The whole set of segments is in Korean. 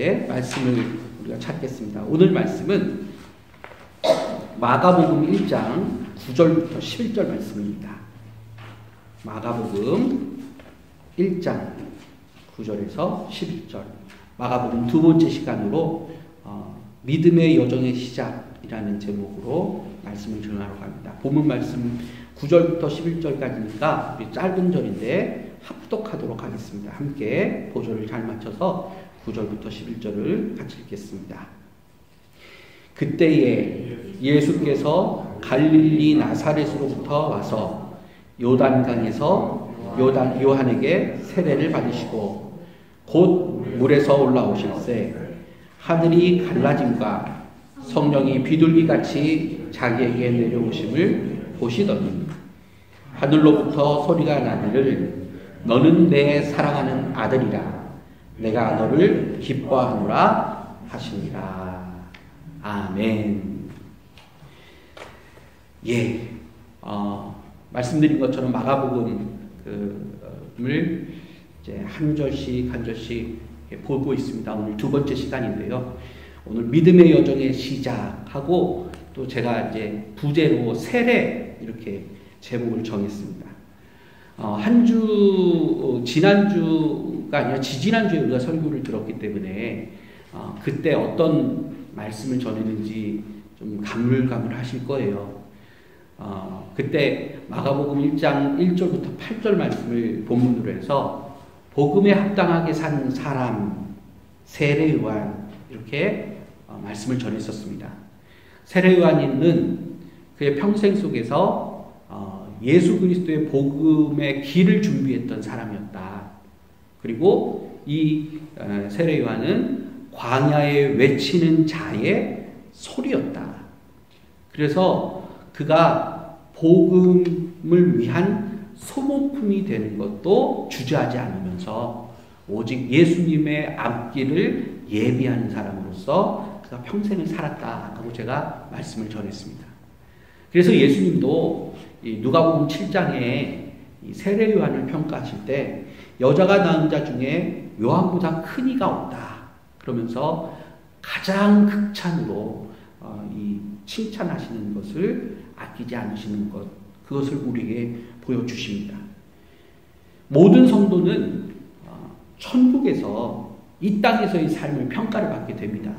가운데 말씀을 우리가 찾겠습니다. 오늘 말씀은 마가복음 1장 9절부터 11절 말씀입니다. 마가복음 1장 9절에서 11절. 마가복음 두 번째 시간으로 믿음의 여정의 시작이라는 제목으로 말씀을 전하러 갑니다. 본문 말씀 9절부터 11절까지니까 짧은 절인데 합독하도록 하겠습니다. 함께 보조를 잘 맞춰서 9절부터 11절을 같이 읽겠습니다. 그때에 예수께서 갈릴리 나사렛으로부터 와서 요단강에서 요한에게 세례를 받으시고 곧 물에서 올라오실새 하늘이 갈라짐과 성령이 비둘기같이 자기에게 내려오심을 보시더니 하늘로부터 소리가 나기를 너는 내 사랑하는 아들이라 내가 너를 기뻐하노라 하시니라. 아멘. 예, 말씀드린 것처럼 마가복음을 이제 한 절씩 보고 있습니다. 오늘 두 번째 시간인데요. 오늘 믿음의 여정의 시작하고 또 제가 이제 부제로 세례 이렇게 제목을 정했습니다. 지난주가 아니라 지지난주에 우리가 설교를 들었기 때문에 그때 어떤 말씀을 전했는지 좀 가물가물하실 거예요. 그때 마가복음 1장 1절부터 8절 말씀을 본문으로 해서 복음에 합당하게 산 사람, 세례 요한 이렇게 말씀을 전했었습니다. 세례 요한은 그의 평생 속에서 예수 그리스도의 복음의 길을 준비했던 사람이었다. 그리고 이 세례 요한은 광야에 외치는 자의 소리였다. 그래서 그가 복음을 위한 소모품이 되는 것도 주저하지 않으면서 오직 예수님의 앞길을 예비하는 사람으로서 그가 평생을 살았다고 제가 말씀을 전했습니다. 그래서 예수님도 누가복음 7장에 세례 요한을 평가하실 때 여자가 낳은 자 중에 요한보다 큰 이가 없다. 그러면서 가장 극찬으로 이 칭찬하시는 것을 아끼지 않으시는 것, 그것을 우리에게 보여주십니다. 모든 성도는 천국에서 이 땅에서의 삶을 평가를 받게 됩니다.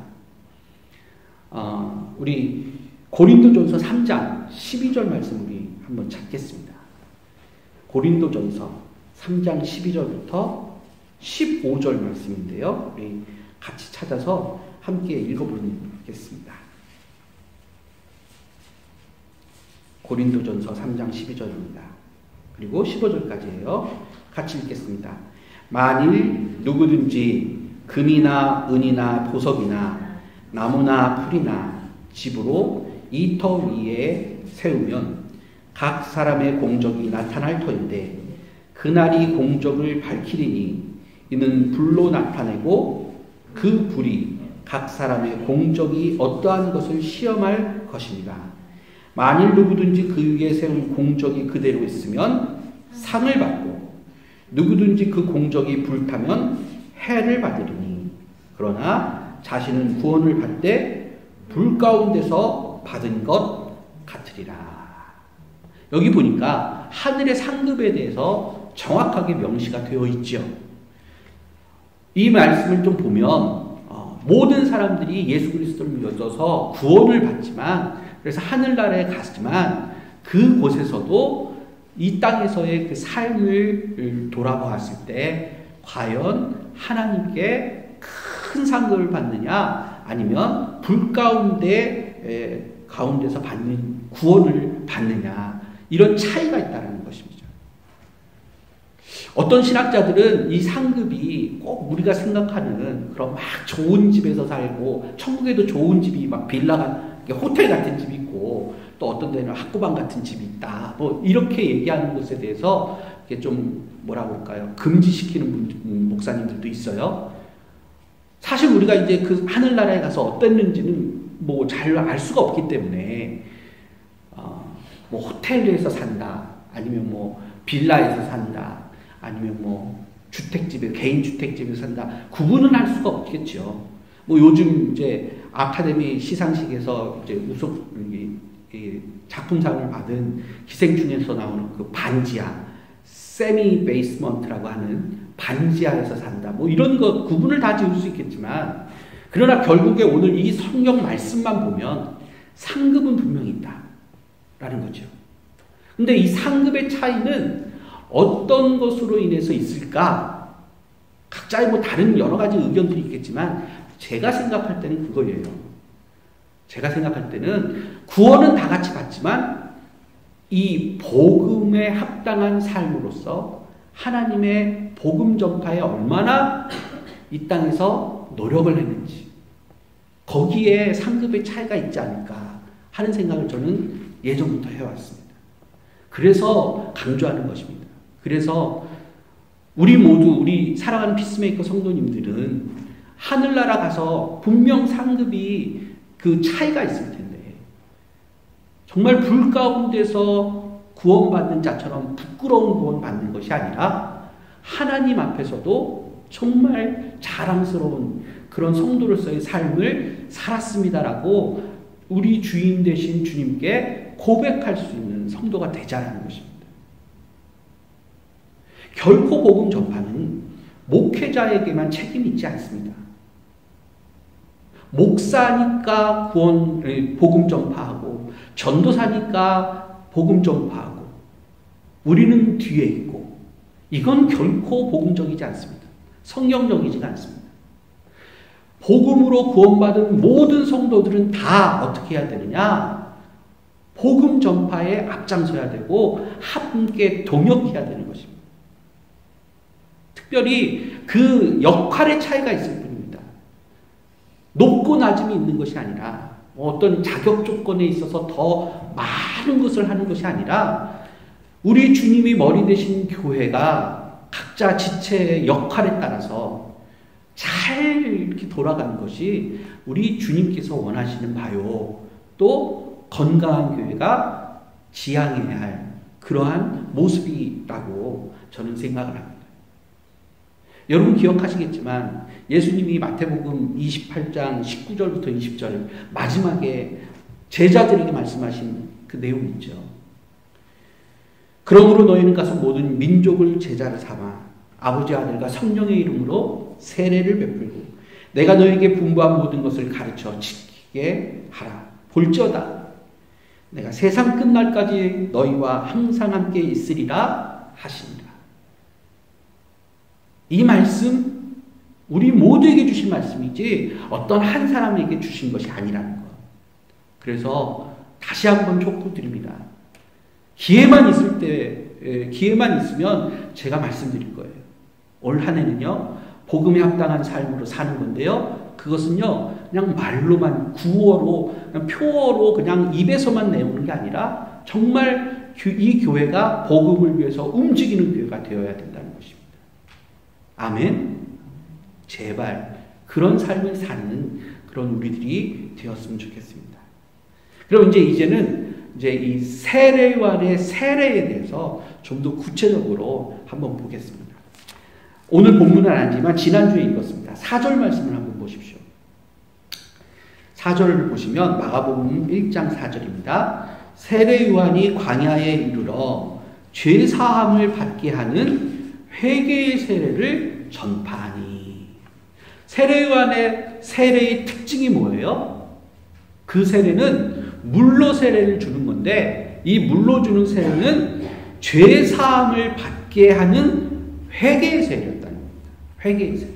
우리 고린도전서 3장 12절 말씀 우리 한번 찾겠습니다. 고린도전서 3장 12절부터 15절 말씀인데요. 우리 같이 찾아서 함께 읽어보겠습니다. 고린도전서 3장 12절입니다. 그리고 15절까지예요. 같이 읽겠습니다. 만일 누구든지 금이나 은이나 보석이나 나무나 풀이나 집으로 이 터 위에 세우면 각 사람의 공적이 나타날 터인데 그날이 공적을 밝히리니 이는 불로 나타내고 그 불이 각 사람의 공적이 어떠한 것을 시험할 것입니다. 만일 누구든지 그 위에 세운 공적이 그대로 있으면 상을 받고 누구든지 그 공적이 불타면 해를 받으리니 그러나 자신은 구원을 받되 불 가운데서 받은 것 같으리라. 여기 보니까 하늘의 상급에 대해서 정확하게 명시가 되어 있죠. 이 말씀을 좀 보면 모든 사람들이 예수 그리스도를 믿어서 구원을 받지만 그래서 하늘나라에 갔지만 그곳에서도 이 땅에서의 그 삶을 돌아보았을 때 과연 하나님께 큰 상급을 받느냐 아니면 불 가운데서 받는 구원을 받느냐 이런 차이가 있다는 것입니다. 어떤 신학자들은 이 상급이 꼭 우리가 생각하는 그런 막 좋은 집에서 살고 천국에도 좋은 집이 막 빌라가 호텔 같은 집이 있고 또 어떤 데는 학구방 같은 집이 있다. 뭐 이렇게 얘기하는 것에 대해서 이게 좀 뭐라고 할까요? 금지시키는 목사님들도 있어요. 사실 우리가 이제 그 하늘나라에 가서 어땠는지는 뭐 잘 알 수가 없기 때문에 뭐 호텔에서 산다 아니면 뭐 빌라에서 산다 아니면 뭐 주택집에 개인 주택집에서 산다 구분은 할 수가 없겠죠. 뭐 요즘 이제 아카데미 시상식에서 이제 작품상을 받은 기생충에서 나오는 그 반지하, 세미 베이스먼트라고 하는 반지하에서 산다. 뭐 이런 거 구분을 다 지을 수 있겠지만, 그러나 결국에 오늘 이 성경 말씀만 보면 상급은 분명히 있다라는 거죠. 근데 이 상급의 차이는 어떤 것으로 인해서 있을까? 각자의 뭐 다른 여러 가지 의견들이 있겠지만 제가 생각할 때는 그거예요. 제가 생각할 때는 구원은 다 같이 받지만 이 복음에 합당한 삶으로서 하나님의 복음 전파에 얼마나 이 땅에서 노력을 했는지, 거기에 상급의 차이가 있지 않을까 하는 생각을 저는 예전부터 해왔습니다. 그래서 강조하는 것입니다. 그래서 우리 모두, 우리 사랑하는 피스메이커 성도님들은 하늘나라 가서 분명 상급이 그 차이가 있을 텐데, 정말 불 가운데서 구원받는 자처럼 부끄러운 구원 받는 것이 아니라 하나님 앞에서도 정말 자랑스러운 그런 성도로서의 삶을 살았습니다라고 우리 주인 되신 주님께 고백할 수 있는 성도가 되자라는 것입니다. 결코 복음 전파는 목회자에게만 책임이 있지 않습니다. 목사니까 복음 전파하고, 전도사니까 복음 전파하고, 우리는 뒤에 있고, 이건 결코 복음적이지 않습니다. 성경적이지가 않습니다. 복음으로 구원받은 모든 성도들은 다 어떻게 해야 되느냐? 복음 전파에 앞장서야 되고 함께 동역해야 되는 것입니다. 특별히 그 역할의 차이가 있을 뿐입니다. 높고 낮음이 있는 것이 아니라, 어떤 자격 조건에 있어서 더 많은 것을 하는 것이 아니라, 우리 주님이 머리 되신 교회가 각자 지체의 역할에 따라서 잘 이렇게 돌아가는 것이 우리 주님께서 원하시는 바요, 또 건강한 교회가 지향해야 할 그러한 모습이라고 저는 생각을 합니다. 여러분 기억하시겠지만 예수님이 마태복음 28장 19절부터 20절 마지막에 제자들에게 말씀하신 그 내용이 있죠. 그러므로 너희는 가서 모든 민족을 제자로 삼아 아버지, 아들과 성령의 이름으로 세례를 베풀고 내가 너희에게 분부한 모든 것을 가르쳐 지키게 하라. 볼지어다 내가 세상 끝날까지 너희와 항상 함께 있으리라 하시니라. 이 말씀 우리 모두에게 주신 말씀이지 어떤 한 사람에게 주신 것이 아니라는 것. 그래서 다시 한번 촉구드립니다. 기회만 있으면 제가 말씀드릴 거예요. 올 한 해는요, 복음에 합당한 삶으로 사는 건데요, 그것은요, 그냥 말로만, 구어로, 그냥 표어로 그냥 입에서만 내오는 게 아니라 정말 이 교회가 복음을 위해서 움직이는 교회가 되어야 된다는 것입니다. 아멘? 제발 그런 삶을 사는 그런 우리들이 되었으면 좋겠습니다. 그럼 이제는 이 세례요한의 세례에 대해서 좀 더 구체적으로 한번 보겠습니다. 오늘 본문은 아니지만 지난주에 읽었습니다. 4절 말씀을 한번 보십시오. 4절을 보시면 마가복음 1장 4절입니다. 세례요한이 광야에 이르러 죄사함을 받게 하는 회개의 세례를 전파하니. 세례요한의 세례의 특징이 뭐예요? 그 세례는 물로 세례를 주는 건데, 이 물로 주는 세례는 죄사함을 받게 하는 회개의 세례였다는 겁니다. 회개의 세례.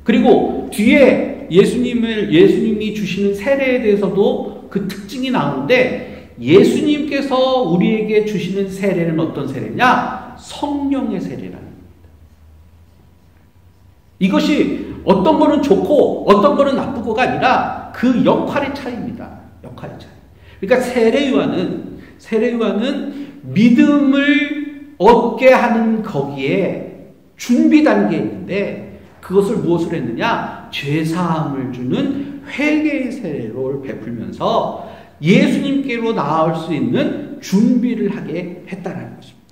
그리고 뒤에 예수님이 주시는 세례에 대해서도 그 특징이 나오는데, 예수님께서 우리에게 주시는 세례는 어떤 세례냐? 성령의 세례라는 겁니다. 이것이 어떤 거는 좋고 어떤 거는 나쁘고가 아니라 그 역할의 차이입니다. 역할의 차이. 그러니까 세례요한은 믿음을 얻게 하는 거기에 준비 단계에 있는데, 그것을 무엇을 했느냐? 죄사함을 주는 회개의 세례를 베풀면서 예수님께로 나아올 수 있는 준비를 하게 했다는 것입니다.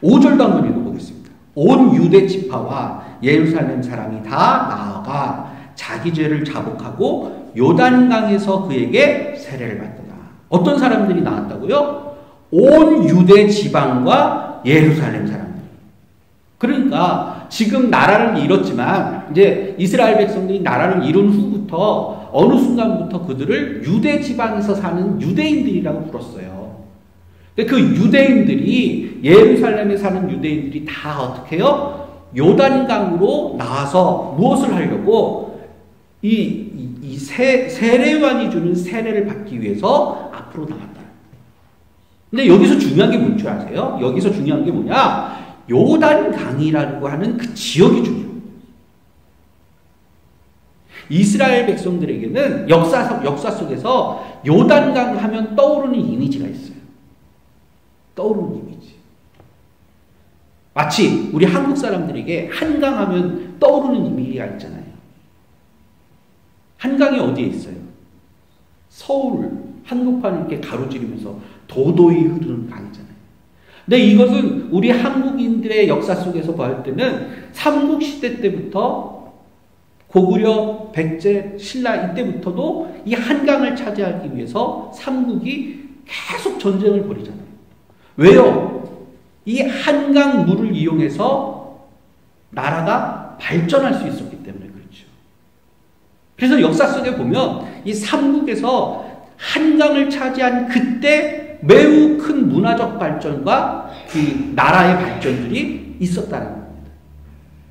5절도 한번 읽어보겠습니다. 온 유대 지파와 예루살렘 사람이 다 나아가 자기 죄를 자복하고 요단강에서 그에게 세례를 받더라. 어떤 사람들이 나왔다고요? 온 유대 지방과 예루살렘 사람들. 그러니까 지금 나라를 잃었지만 이제 이스라엘 백성들이 나라를 이룬 후부터 어느 순간부터 그들을 유대 지방에서 사는 유대인들이라고 불렀어요. 근데 그 유대인들이 예루살렘에 사는 유대인들이 다 어떻게 해요? 요단강으로 나와서 무엇을 하려고 이 세례요한이 주는 세례를 받기 위해서 앞으로 나왔다. 근데 여기서 중요한 게 뭔지 아세요? 여기서 중요한 게 뭐냐? 요단강이라고 하는 그 지역이 중요해요. 이스라엘 백성들에게는 역사 속에서 요단강 하면 떠오르는 이미지가 있어요. 떠오르는 이미지. 마치 우리 한국 사람들에게 한강 하면 떠오르는 이미지가 있잖아요. 한강이 어디에 있어요? 서울, 한복판을 이렇게 가로지르면서 도도히 흐르는 강이잖아요. 근데 이것은 우리 한국인들의 역사 속에서 볼 때는 삼국시대 때부터 고구려, 백제, 신라 이때부터도 이 한강을 차지하기 위해서 삼국이 계속 전쟁을 벌이잖아요. 왜요? 이 한강 물을 이용해서 나라가 발전할 수 있었기 때문에 그렇죠. 그래서 역사 속에 보면 이 삼국에서 한강을 차지한 그때 매우 큰 문화적 발전과 그 나라의 발전들이 있었다는 겁니다.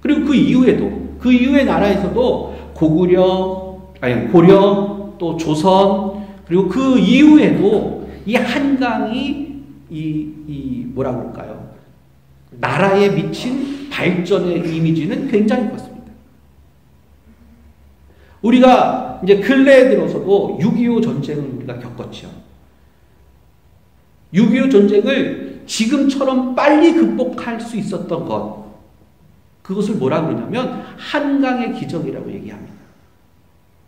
그리고 그 이후에 나라에서도 고려, 또 조선, 그리고 그 이후에도 이 한강이 뭐라고 할까요? 나라에 미친 발전의 이미지는 굉장히 컸습니다. 우리가 이제 근래에 들어서도 6.25 전쟁을 우리가 겪었죠. 6.25 전쟁을 지금처럼 빨리 극복할 수 있었던 것, 그것을 뭐라고 그러냐면 한강의 기적이라고 얘기합니다.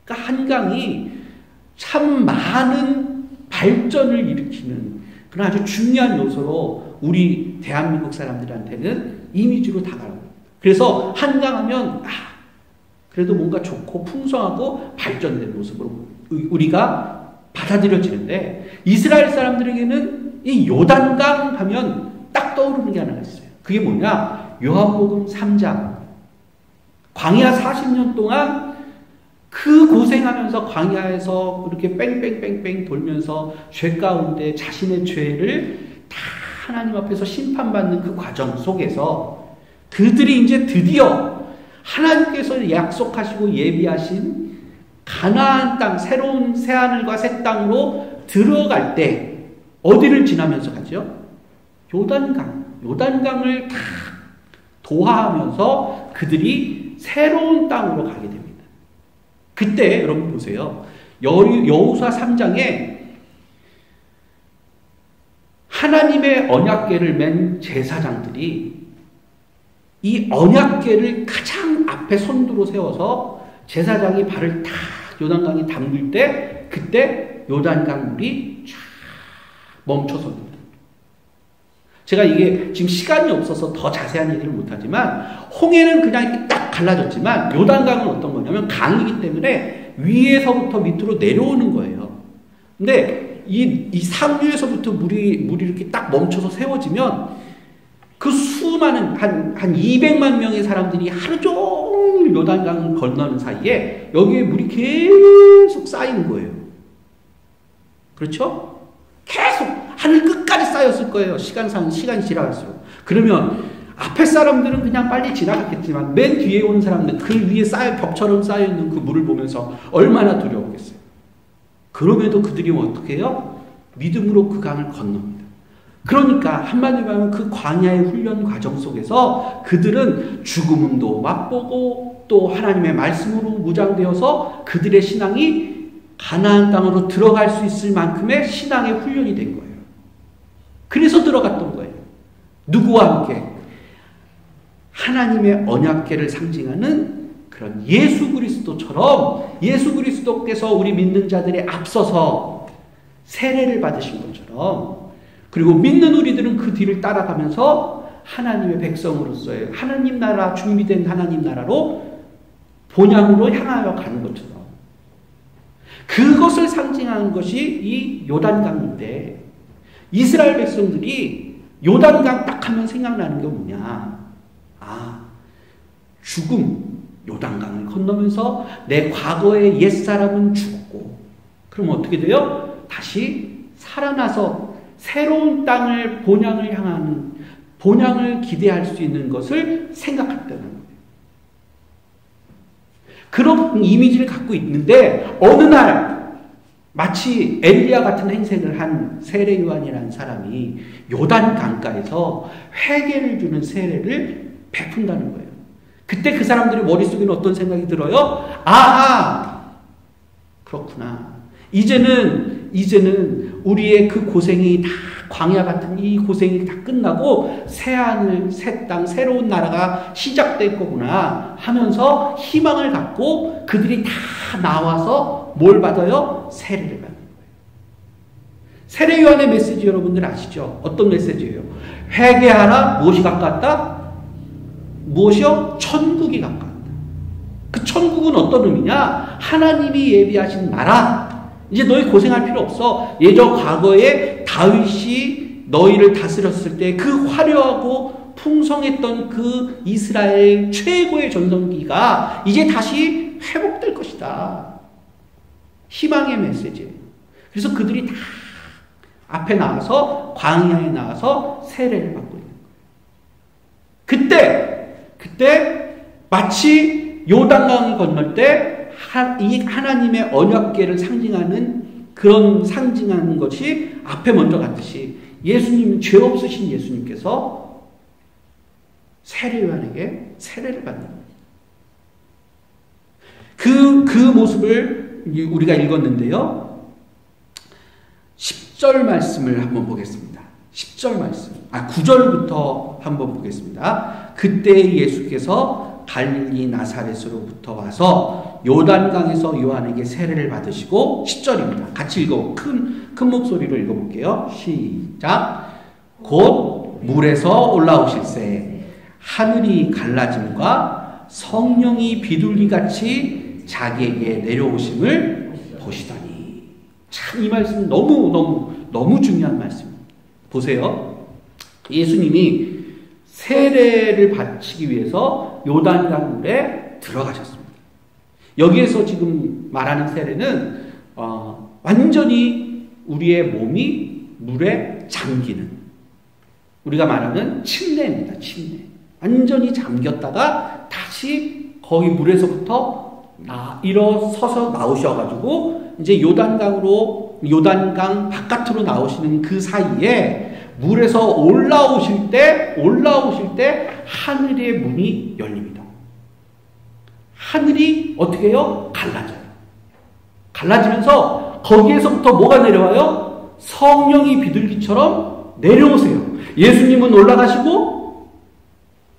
그러니까 한강이 참 많은 발전을 일으키는 그런 아주 중요한 요소로 우리 대한민국 사람들한테는 이미지로 다가옵니다. 그래서 한강하면 그래도 뭔가 좋고 풍성하고 발전된 모습으로 우리가 받아들여지는데 이스라엘 사람들에게는 이 요단강 하면 딱 떠오르는 게 하나가 있어요. 그게 뭐냐? 요한복음 3장. 광야 40년 동안 그 고생하면서 광야에서 이렇게 뺑뺑뺑뺑 돌면서 죄 가운데 자신의 죄를 다 하나님 앞에서 심판받는 그 과정 속에서 그들이 이제 드디어 하나님께서 약속하시고 예비하신 가나안 땅, 새로운 새하늘과 새 땅으로 들어갈 때 어디를 지나면서 가죠? 요단강을 다 도하하면서 그들이 새로운 땅으로 가게 됩니다. 그때 여러분 보세요. 여호수아 3장에 하나님의 언약궤를 맨 제사장들이 이 언약궤를 가장 앞에 선두로 세워서 제사장이 발을 탁 요단강에 담글 때 그때 요단강 물이 쫙 멈춰섭니다. 제가 이게 지금 시간이 없어서 더 자세한 얘기를 못하지만 홍해는 그냥 이렇게 딱 갈라졌지만 요단강은 어떤 거냐면 강이기 때문에 위에서부터 밑으로 내려오는 거예요. 근데 이 상류에서부터 물이 이렇게 딱 멈춰서 세워지면 그 수많은 한 200만 명의 사람들이 하루 종일 요단강을 건너는 사이에 여기에 물이 계속 쌓이는 거예요. 그렇죠? 계속 하늘 끝까지 쌓였을 거예요. 시간이 지나갈수록. 그러면 앞에 사람들은 그냥 빨리 지나갔겠지만 맨 뒤에 오는 사람들 그 위에 벽처럼 쌓여있는 그 물을 보면서 얼마나 두려웠겠어요. 그럼에도 그들이 어떻게 해요? 믿음으로 그 강을 건넙니다. 그러니까 한마디로 하면 그 광야의 훈련 과정 속에서 그들은 죽음도 맛보고 또 하나님의 말씀으로 무장되어서 그들의 신앙이 가나안 땅으로 들어갈 수 있을 만큼의 신앙의 훈련이 된 거예요. 그래서 들어갔던 거예요. 누구와 함께? 하나님의 언약궤를 상징하는 그런 예수 그리스도처럼 예수 그리스도께서 우리 믿는 자들에 앞서서 세례를 받으신 것처럼 그리고 믿는 우리들은 그 뒤를 따라가면서 하나님의 백성으로서의 하나님 나라 준비된 하나님 나라로 본향으로 향하여 가는 것처럼 그것을 상징하는 것이 이 요단강인데 이스라엘 백성들이 요단강 딱 하면 생각나는 게 뭐냐? 죽음, 요단강을 건너면서 내 과거의 옛사람은 죽었고 그럼 어떻게 돼요? 다시 살아나서 새로운 땅을 본향을 향하는 본향을 기대할 수 있는 것을 생각했다는 거예요. 그런 이미지를 갖고 있는데 어느 날 마치 엘리야 같은 행색을 한 세례 요한이라는 사람이 요단 강가에서 회개를 주는 세례를 베푼다는 거예요. 그때 그 사람들의 머릿속에는 어떤 생각이 들어요? 그렇구나. 이제는 우리의 그 고생이 다 광야 같은 이 고생이 다 끝나고 새하늘, 새 땅, 새로운 나라가 시작될 거구나 하면서 희망을 갖고 그들이 다 나와서 뭘 받아요? 세례를 받는 거예요. 세례 요한의 메시지 여러분들 아시죠? 어떤 메시지예요? 회개하라. 무엇이 가까웠다? 무엇이요? 천국이 가까웠다. 그 천국은 어떤 의미냐? 하나님이 예비하신 나라. 이제 너희 고생할 필요 없어. 예전 과거에 다윗이 너희를 다스렸을 때 그 화려하고 풍성했던 그 이스라엘 최고의 전성기가 이제 다시 회복될 것이다. 희망의 메시지예요. 그래서 그들이 다 앞에 나와서 광야에 나와서 세례를 받고 있는 거예요. 그때 마치 요단강을 건널 때 이 하나님의 언약궤를 상징하는 것이 앞에 먼저 갔듯이 예수님, 죄 없으신 예수님께서 세례 요한에게 세례를 받는 거예요. 그 모습을 우리가 읽었는데요. 10절 말씀을 한번 보겠습니다. 10절 말씀. 9절부터 한번 보겠습니다. 그때 예수께서 갈릴리 나사렛으로부터 와서 요단강에서 요한에게 세례를 받으시고 10절입니다. 같이 읽어 큰 목소리로 읽어볼게요. 시작. 곧 물에서 올라오실새 하늘이 갈라짐과 성령이 비둘기같이 자기에게 내려오심을 보시더니 참 이 말씀 너무 중요한 말씀입니다. 보세요. 예수님이 세례를 바치기 위해서 요단강 물에 들어가셨습니다. 여기에서 지금 말하는 세례는 완전히 우리의 몸이 물에 잠기는 우리가 말하는 침례입니다. 침례. 완전히 잠겼다가 다시 거기 물에서부터 일어서서 나오셔가지고 이제 요단강 바깥으로 나오시는 그 사이에 물에서 올라오실 때 하늘의 문이 열립니다. 하늘이 어떻게 해요? 갈라져요. 갈라지면서 거기에서부터 뭐가 내려와요? 성령이 비둘기처럼 내려오세요. 예수님은 올라가시고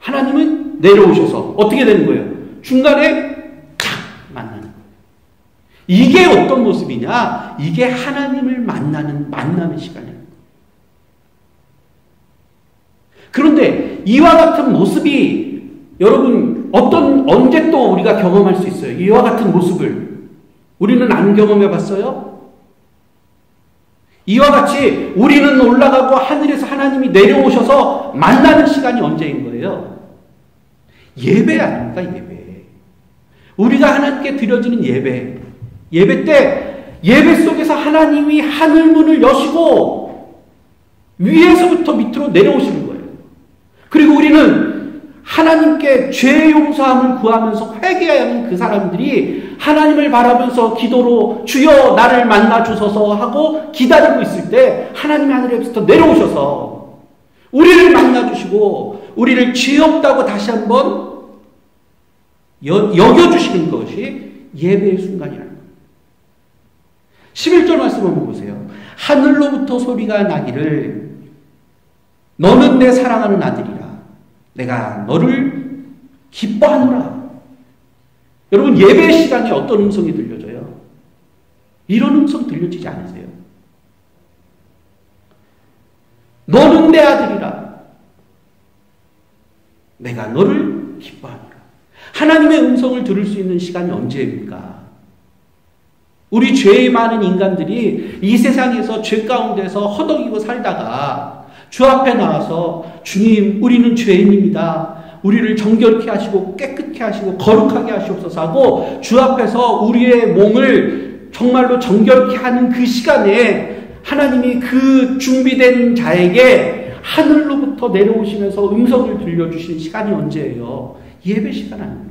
하나님은 내려오셔서 어떻게 되는 거예요? 중간에 탁 만나는 거예요. 이게 어떤 모습이냐? 이게 하나님을 만나는 시간이에요. 그런데 이와 같은 모습이 여러분 언제 또 우리가 경험할 수 있어요? 이와 같은 모습을 우리는 안 경험해 봤어요? 이와 같이 우리는 올라가고 하늘에서 하나님이 내려오셔서 만나는 시간이 언제인 거예요? 예배 아닙니까? 예배. 우리가 하나님께 드려지는 예배 때 예배 속에서 하나님이 하늘문을 여시고 위에서부터 밑으로 내려오시는 거예요. 그리고 우리는 하나님께 죄 용서함을 구하면서 회개하는 그 사람들이 하나님을 바라면서 기도로 주여 나를 만나 주소서 하고 기다리고 있을 때 하나님이 하늘에부터 내려오셔서 우리를 만나 주시고 우리를 죄 없다고 다시 한번 여겨주시는 것이 예배의 순간이라는 거예요. 11절 말씀 한번 보세요. 하늘로부터 소리가 나기를 너는 내 사랑하는 아들이라 내가 너를 기뻐하노라. 여러분 예배 시간에 어떤 음성이 들려져요? 이런 음성 들려지지 않으세요? 너는 내 아들이라 내가 너를 기뻐하노라. 하나님의 음성을 들을 수 있는 시간이 언제입니까? 우리 죄 많은 인간들이 이 세상에서 죄 가운데서 허덕이고 살다가 주 앞에 나와서 주님, 우리는 죄인입니다. 우리를 정결케 하시고 깨끗게 하시고 거룩하게 하시옵소서 하고 주 앞에서 우리의 몸을 정말로 정결케 하는 그 시간에 하나님이 그 준비된 자에게 하늘로부터 내려오시면서 음성을 들려주시는 시간이 언제예요? 예배 시간 아닙니까?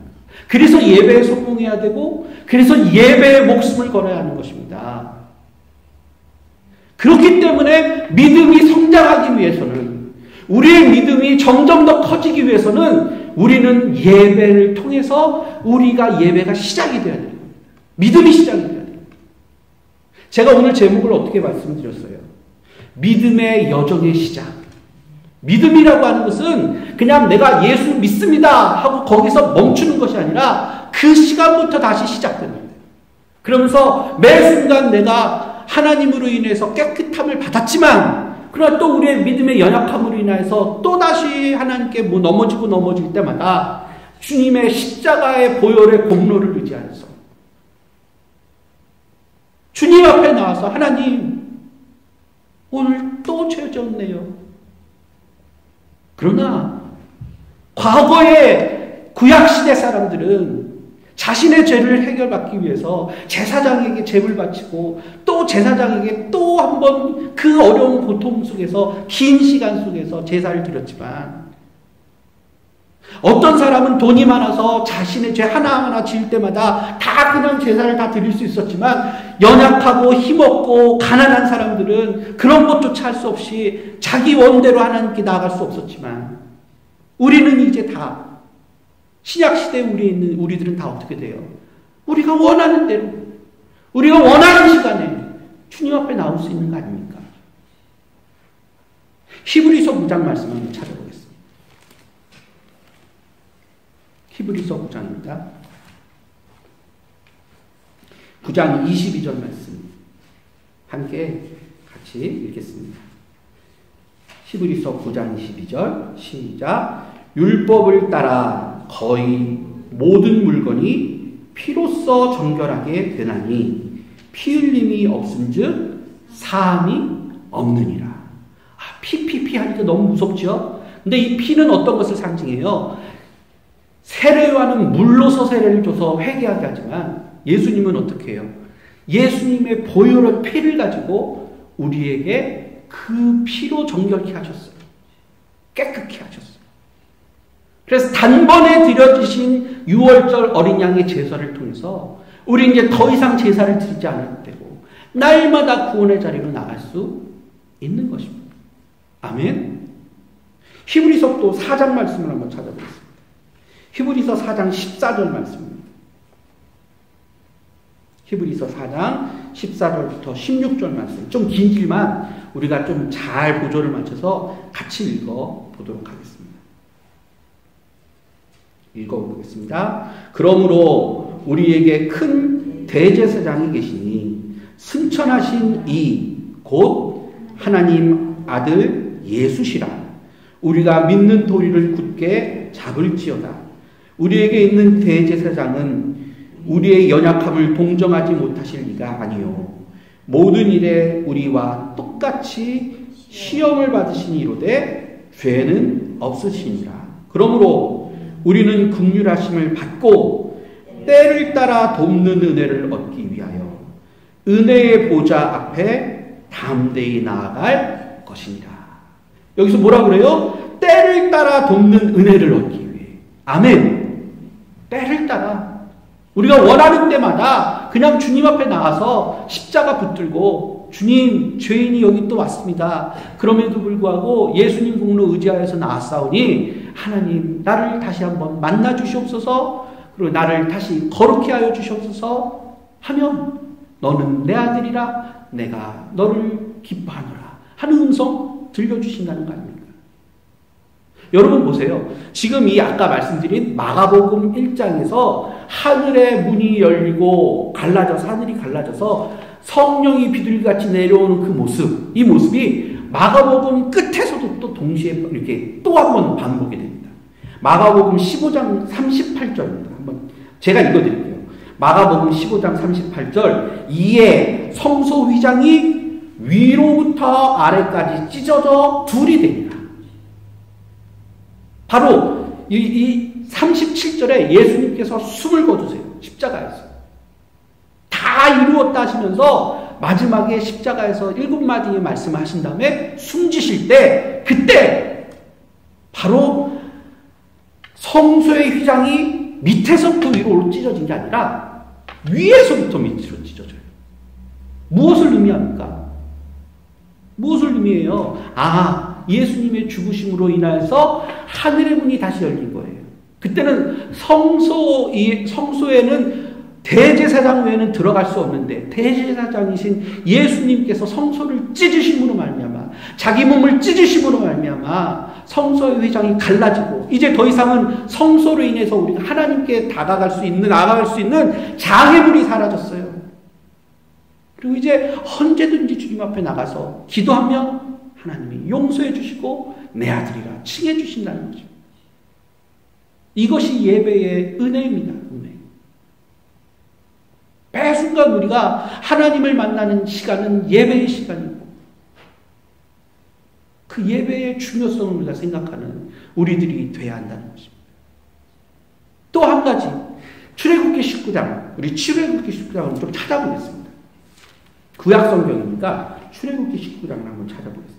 그래서 예배에 성공해야 되고 그래서 예배에 목숨을 걸어야 하는 것입니다. 그렇기 때문에 믿음이 성장하기 위해서는, 우리의 믿음이 점점 더 커지기 위해서는 우리는 예배를 통해서 우리가 예배가 시작이 돼야 돼요. 믿음이 시작이 돼야 돼요. 제가 오늘 제목을 어떻게 말씀드렸어요? 믿음의 여정의 시작. 믿음이라고 하는 것은 그냥 내가 예수 믿습니다 하고 거기서 멈추는 것이 아니라 그 시간부터 다시 시작되는 거예요. 그러면서 매 순간 내가 하나님으로 인해서 깨끗함을 받았지만 그러나 또 우리의 믿음의 연약함으로 인해서 또다시 하나님께 넘어질 때마다 주님의 십자가의 보혈의 공로를 의지하여서 주님 앞에 나와서 하나님, 오늘 또 죄 졌네요. 그러나 과거의 구약시대 사람들은 자신의 죄를 해결받기 위해서 제사장에게 제물 바치고 또 제사장에게 또 한 번 그 어려운 고통 속에서 긴 시간 속에서 제사를 드렸지만, 어떤 사람은 돈이 많아서 자신의 죄 하나하나 지을 때마다 다 그냥 제사를 다 드릴 수 있었지만, 연약하고 힘없고 가난한 사람들은 그런 것조차 할 수 없이 자기 원대로 하나님께 나아갈 수 없었지만, 우리는 이제 다 신약시대에 우리들은 다 어떻게 돼요? 우리가 원하는 대로, 우리가 원하는 시간에 주님 앞에 나올 수 있는 거 아닙니까? 히브리서 9장 말씀 한번 찾아보겠습니다. 히브리서 9장입니다. 9장 22절 말씀 함께 같이 읽겠습니다. 히브리서 9장 22절 시작. 율법을 따라 거의 모든 물건이 피로써 정결하게 되나니 피 흘림이 없은즉 사함이 없느니라. 피 하니까 너무 무섭죠? 근데 이 피는 어떤 것을 상징해요? 세례요한은 물로서 세례를 줘서 회개하게 하지만 예수님은 어떻게 해요? 예수님의 보혈의 피를 가지고 우리에게 그 피로 정결케 하셨어요. 깨끗게 하셨어요. 그래서 단번에 드려지신 6월절 어린 양의 제사를 통해서 우리 이제 더 이상 제사를 드리지 않아도 되고 날마다 구원의 자리로 나갈 수 있는 것입니다. 아멘. 히브리서 또 4장 말씀을 한번 찾아보겠습니다. 히브리서 4장 14절 말씀입니다. 히브리서 4장 14절부터 16절 말씀. 좀 길지만 우리가 좀 잘 보조를 맞춰서 같이 읽어보도록 하겠습니다. 읽어보겠습니다. 그러므로 우리에게 큰 대제사장이 계시니 승천하신 이 곧 하나님 아들 예수시라. 우리가 믿는 도리를 굳게 잡을지어다. 우리에게 있는 대제사장은 우리의 연약함을 동정하지 못하실 리가 아니요 모든 일에 우리와 똑같이 시험을 받으시니 이로되 죄는 없으시니라. 그러므로 우리는 긍휼하심을 받고 때를 따라 돕는 은혜를 얻기 위하여 은혜의 보좌 앞에 담대히 나아갈 것이니라. 여기서 뭐라 그래요? 때를 따라 돕는 은혜를 얻기 위해. 아멘. 때를 따라 우리가 원하는 때마다 그냥 주님 앞에 나가서 십자가 붙들고 주님, 죄인이 여기 또 왔습니다. 그럼에도 불구하고 예수님 공로 의지하여서 나왔사오니 하나님 나를 다시 한번 만나 주시옵소서, 그리고 나를 다시 거룩히 하여 주시옵소서 하면 너는 내 아들이라 내가 너를 기뻐하노라 하는 음성 들려주신다는 거 아닙니까? 여러분 보세요. 지금 이 아까 말씀드린 마가복음 1장에서 하늘의 문이 열리고 갈라져서 하늘이 갈라져서 성령이 비둘기같이 내려오는 그 모습, 이 모습이 마가복음 끝에서도 또 동시에 이렇게 또 한 번 반복이 됩니다. 마가복음 15장 38절입니다. 제가 읽어드릴게요. 마가복음 15장 38절. 이에 성소 휘장이 위로부터 아래까지 찢어져 둘이 됩니다. 바로 이 37절에 예수님께서 숨을 거두세요. 십자가에서. 다 이루었다 하시면서 마지막에 십자가에서 7마디의 말씀을 하신 다음에 숨지실 때, 그때 바로 성소의 휘장이 밑에서부터 위로 찢어진 게 아니라 위에서부터 밑으로 찢어져요. 무엇을 의미합니까? 무엇을 의미해요? 예수님의 죽으심으로 인하여서 하늘의 문이 다시 열린 거예요. 그때는 성소에는 대제사장 외에는 들어갈 수 없는데, 대제사장이신 예수님께서 성소를 찢으심으로 말미암아, 자기 몸을 찢으심으로 말미암아 성소의 휘장이 갈라지고, 이제 더 이상은 성소로 인해서 우리가 하나님께 나아갈 수 있는 장애물이 사라졌어요. 그리고 이제 언제든지 주님 앞에 나가서 기도하면 하나님이 용서해 주시고 내 아들이라 칭해 주신다는 거죠. 이것이 예배의 은혜입니다. 은혜. 매 순간 우리가 하나님을 만나는 시간은 예배의 시간이고, 그 예배의 중요성을 우리가 생각하는 우리들이 돼야 한다는 것입니다. 또 한 가지, 출애굽기 19장, 우리 출애굽기 19장을 좀 찾아보겠습니다. 구약 성경이니까 출애굽기 19장을 한번 찾아보겠습니다.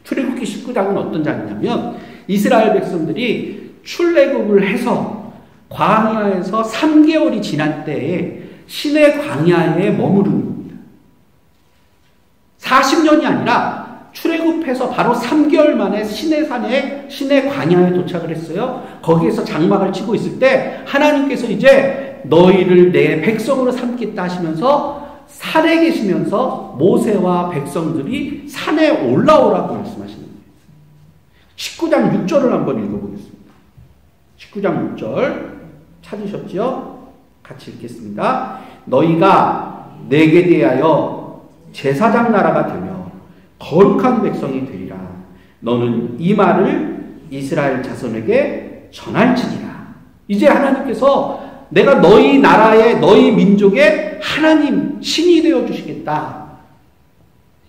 출애굽기 19장은 어떤 장이냐면, 이스라엘 백성들이 출애굽을 해서 광야에서 3개월이 지난 때에 시내 광야에 머무르는 겁니다. 40년이 아니라 출애굽해서 바로 3개월 만에 시내 광야에 도착을 했어요. 거기에서 장막을 치고 있을 때 하나님께서 이제 너희를 내 백성으로 삼겠다 하시면서 산에 계시면서 모세와 백성들이 산에 올라오라고 말씀하시는 거예요. 19장 6절을 한번 읽어보겠습니다. 19장 6절 찾으셨죠? 같이 읽겠습니다. 너희가 내게 대하여 제사장 나라가 되며 거룩한 백성이 되리라. 너는 이 말을 이스라엘 자손에게 전할지니라. 이제 하나님께서 내가 너희 나라의, 너희 민족의 하나님, 신이 되어 주시겠다.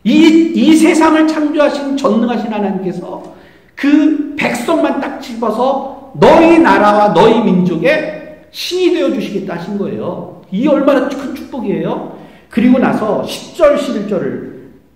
이 세상을 창조하신 전능하신 하나님께서 그 백성만 딱 집어서 너희 나라와 너희 민족의 신이 되어 주시겠다 하신 거예요. 이 얼마나 큰 축복이에요. 그리고 나서 10절 11절을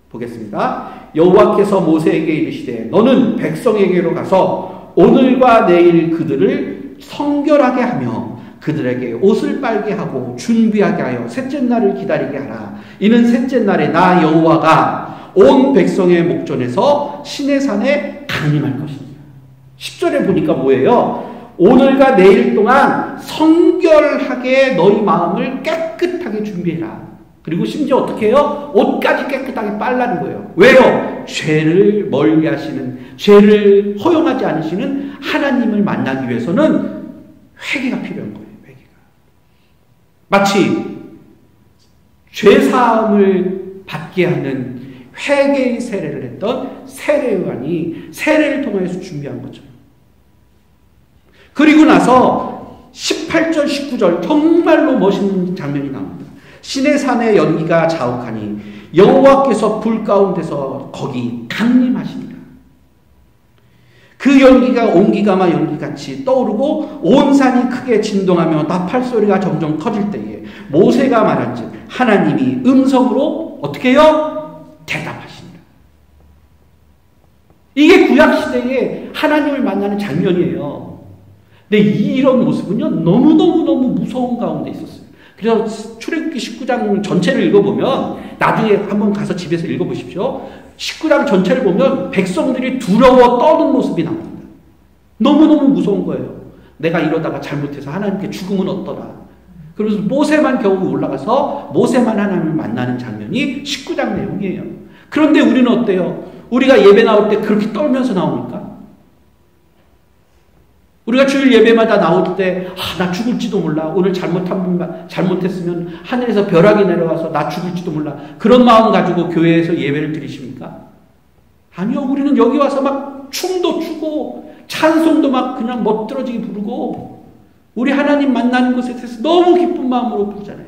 보겠습니다. 여호와께서 모세에게 이르시되 너는 백성에게로 가서 오늘과 내일 그들을 성결하게 하며 그들에게 옷을 빨게 하고 준비하게 하여 셋째 날을 기다리게 하라. 이는 셋째 날에 나 여호와가 온 백성의 목전에서 시내산에 강림할 것입니다. 10절에 보니까 뭐예요? 오늘과 내일 동안 성결하게 너희 마음을 깨끗하게 준비해라. 그리고 심지어 어떻게 해요? 옷까지 깨끗하게 빨라는 거예요. 왜요? 죄를 멀리하시는, 죄를 허용하지 않으시는 하나님을 만나기 위해서는 회개가 필요한 거예요. 회개가. 마치 죄사함을 받게 하는 회개의 세례를 했던 세례요한이 세례를 통해서 준비한 거죠. 그리고 나서 18절 19절 정말로 멋있는 장면이 나옵니다. 시내산의 연기가 자욱하니 여호와께서 불 가운데서 거기 강림하십니다. 그 연기가 온기가마 연기같이 떠오르고 온 산이 크게 진동하며 나팔 소리가 점점 커질 때에 모세가 말한즉 하나님이 음성으로 어떻게 해요? 대답하십니다. 이게 구약시대에 하나님을 만나는 장면이에요. 근데 이런 모습은요, 너무너무 무서운 가운데 있었어요. 그래서 출애굽기 19장 전체를 읽어보면, 나중에 한번 가서 집에서 읽어보십시오. 19장 전체를 보면 백성들이 두려워 떠는 모습이 나옵니다. 너무너무 무서운 거예요. 내가 이러다가 잘못해서 하나님께 죽으면 어떠나. 그래서 모세만 겨우 올라가서 모세만 하나님을 만나는 장면이 19장 내용이에요. 그런데 우리는 어때요? 우리가 예배 나올 때 그렇게 떨면서 나오니까? 우리가 주일 예배마다 나올 때, 나 죽을지도 몰라. 오늘 잘못했으면 하늘에서 벼락이 내려와서 나 죽을지도 몰라. 그런 마음 가지고 교회에서 예배를 드리십니까? 아니요. 우리는 여기 와서 막 춤도 추고, 찬송도 막 그냥 멋들어지게 부르고, 우리 하나님 만나는 것에 대해서 너무 기쁜 마음으로 부르잖아요.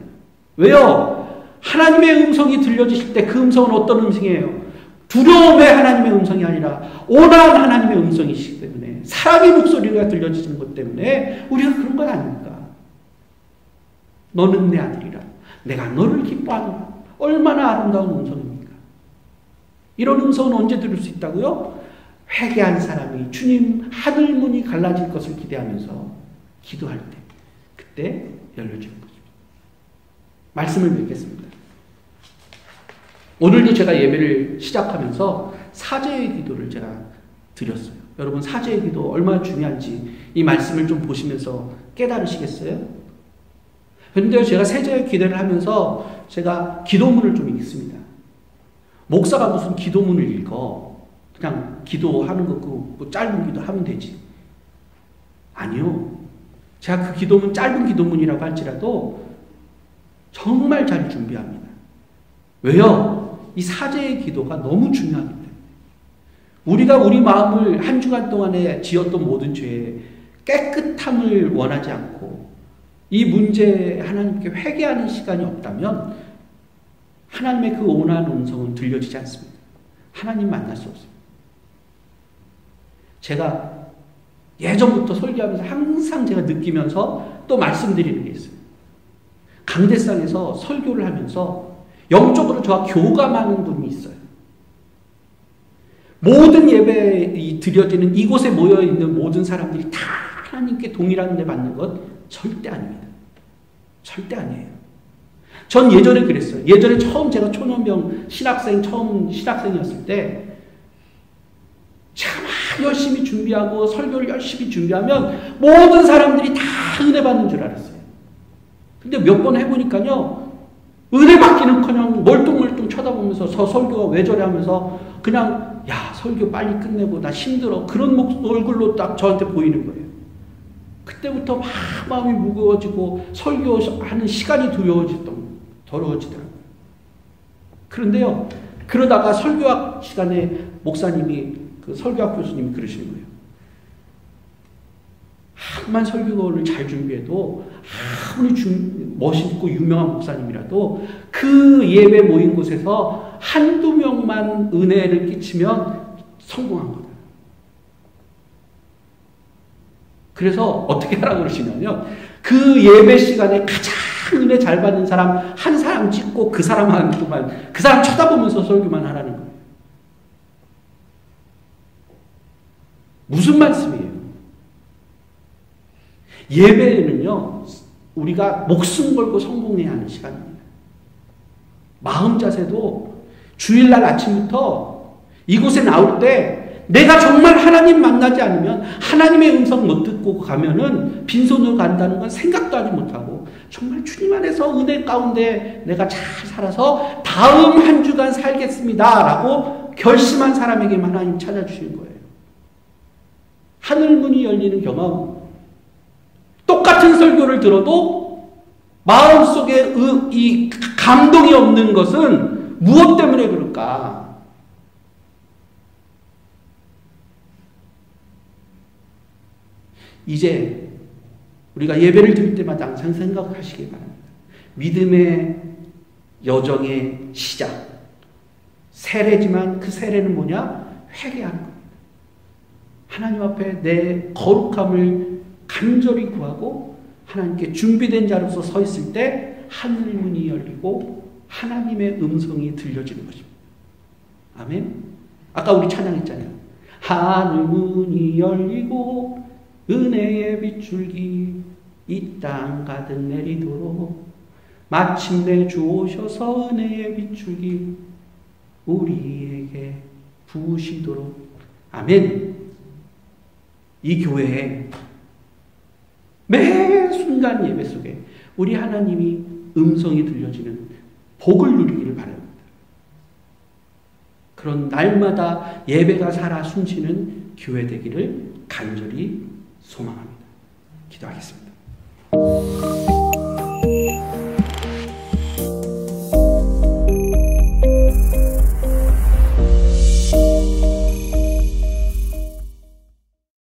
왜요? 하나님의 음성이 들려주실 때 그 음성은 어떤 음성이에요? 두려움의 하나님의 음성이 아니라 온화한 하나님의 음성이시기 때문에, 사랑의 목소리가 들려지는 것 때문에 우리가 그런 건 아닙니까? 너는 내 아들이라, 내가 너를 기뻐하노라. 얼마나 아름다운 음성입니까? 이런 음성은 언제 들을 수 있다고요? 회개한 사람이 주님 하늘 문이 갈라질 것을 기대하면서 기도할 때, 그때 열려지는 것입니다. 말씀을 맺겠습니다. 오늘도 제가 예배를 시작하면서 사죄의 기도를 제가 드렸어요. 여러분, 사죄의 기도 얼마나 중요한지 이 말씀을 좀 보시면서 깨달으시겠어요? 그런데 제가 사죄의 기도를 하면서 제가 기도문을 좀 읽습니다. 목사가 무슨 기도문을 읽어? 그냥 기도하는 거 그 짧은 기도 하면 되지. 아니요. 제가 그 기도문 짧은 기도문이라고 할지라도 정말 잘 준비합니다. 왜요? 이 사죄의 기도가 너무 중요하기 때문에. 우리가 우리 마음을 한 주간 동안에 지었던 모든 죄에 깨끗함을 원하지 않고 이 문제에 하나님께 회개하는 시간이 없다면 하나님의 그 온화한 음성은 들려지지 않습니다. 하나님 만날 수 없습니다. 제가 예전부터 설교하면서 항상 제가 느끼면서 또 말씀드리는 게 있어요. 강대상에서 설교를 하면서 영적으로 저와 교감하는 분이 있어요. 모든 예배에 드려지는 이곳에 모여있는 모든 사람들이 다 하나님께 동일한 은혜 받는 것 절대 아닙니다. 절대 아니에요. 전 예전에 그랬어요. 예전에 처음 제가 초년병 처음 신학생이었을 때 참 열심히 준비하고 설교를 열심히 준비하면 모든 사람들이 다 은혜 받는 줄 알았어요. 근데 몇 번 해보니까요, 은혜 받기는커녕 멀뚱멀뚱 쳐다보면서 저 설교가 왜 저래 하면서 그냥 야 설교 빨리 끝내고 나 힘들어 그런 얼굴로 딱 저한테 보이는 거예요. 그때부터 막 마음이 무거워지고 설교하는 시간이 더러워지더라고요. 그런데요, 그러다가 설교학 시간에 목사님이 그 설교학 교수님이 그러시는 거예요. 한만 설교를 잘 준비해도 아무리 멋있고 유명한 목사님이라도 그 예배 모인 곳에서 한두 명만 은혜를 끼치면 성공한 거다. 그래서 어떻게 하라고 그러시냐면 그 예배 시간에 가장 은혜 잘 받는 사람 한 사람 찍고 그 사람한테만, 그 사람 쳐다보면서 설교만 하라는 거예요. 무슨 말씀이에요? 예배는요, 우리가 목숨 걸고 성공해야 하는 시간입니다. 마음 자세도 주일날 아침부터 이곳에 나올 때 내가 정말 하나님 만나지 않으면, 하나님의 음성 못 듣고 가면은 빈손으로 간다는 건 생각도 하지 못하고 정말 주님 안에서 은혜 가운데 내가 잘 살아서 다음 한 주간 살겠습니다 라고 결심한 사람에게만 하나님 찾아주시는 거예요. 하늘문이 열리는 경험. 똑같은 설교를 들어도 마음속에 이 감동이 없는 것은 무엇 때문에 그럴까? 이제 우리가 예배를 드릴 때마다 항상 생각하시기 바랍니다. 믿음의 여정의 시작. 세례지만 그 세례는 뭐냐? 회개하는 겁니다. 하나님 앞에 내 거룩함을 간절히 구하고 하나님께 준비된 자로서 서 있을 때 하늘 문이 열리고 하나님의 음성이 들려지는 것입니다. 아멘. 아까 우리 찬양했잖아요. 하늘 문이 열리고 은혜의 빗줄기 이 땅 가득 내리도록 마침내 주 오셔서 은혜의 빗줄기 우리에게 부으시도록. 아멘. 이 교회에 매 순간 예배 속에 우리 하나님이 음성이 들려지는 복을 누리기를 바랍니다. 그런 날마다 예배가 살아 숨쉬는 교회 되기를 간절히 소망합니다. 기도하겠습니다.